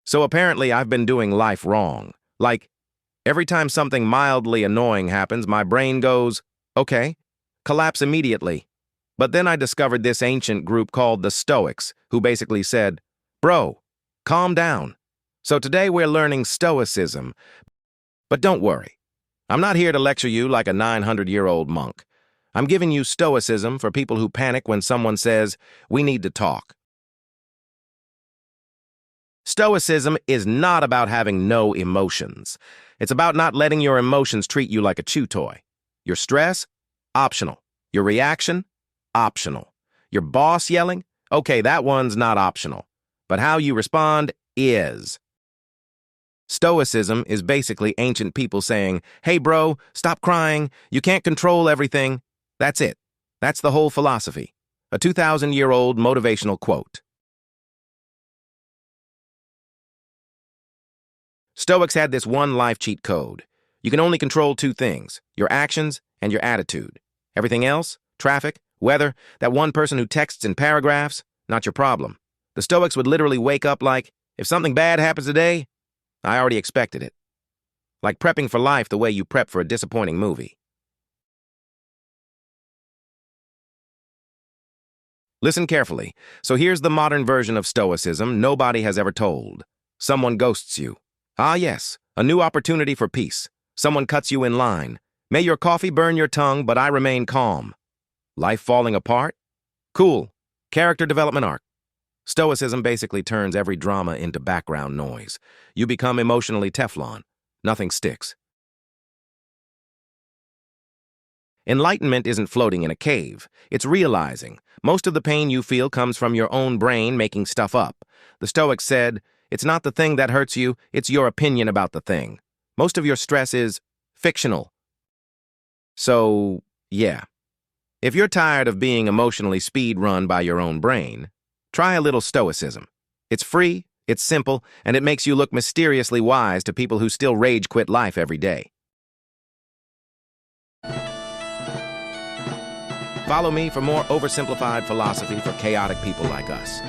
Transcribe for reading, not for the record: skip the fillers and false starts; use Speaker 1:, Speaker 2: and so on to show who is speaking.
Speaker 1: So apparently I've been doing life wrong. Like, every time something mildly annoying happens, my brain goes, okay, collapse immediately. But then I discovered this ancient group called the Stoics, who basically said, bro, calm down. So today we're learning Stoicism. But don't worry, I'm not here to lecture you like a 900-year-old monk. I'm giving you Stoicism for people who panic when someone says, we need to talk. Stoicism is not about having no emotions. It's about not letting your emotions treat you like a chew toy. Your stress? Optional. Your reaction? Optional. Your boss yelling? Okay, that one's not optional. But how you respond is. Stoicism is basically ancient people saying, hey bro, stop crying, you can't control everything. That's it. That's the whole philosophy. A 2,000-year-old motivational quote. Stoics had this one life cheat code. You can only control two things, your actions and your attitude. Everything else, traffic, weather, that one person who texts in paragraphs, not your problem. The Stoics would literally wake up like, if something bad happens today, I already expected it. Like prepping for life the way you prep for a disappointing movie. Listen carefully. So here's the modern version of Stoicism nobody has ever told. Someone ghosts you. Ah yes, a new opportunity for peace. Someone cuts you in line. May your coffee burn your tongue, but I remain calm. Life falling apart? Cool. Character development arc. Stoicism basically turns every drama into background noise. You become emotionally Teflon. Nothing sticks. Enlightenment isn't floating in a cave. It's realizing. Most of the pain you feel comes from your own brain making stuff up. The Stoics said, it's not the thing that hurts you, it's your opinion about the thing. Most of your stress is fictional. So, yeah. If you're tired of being emotionally speed-run by your own brain, try a little Stoicism. It's free, it's simple, and it makes you look mysteriously wise to people who still rage quit life every day. Follow me for more oversimplified philosophy for chaotic people like us.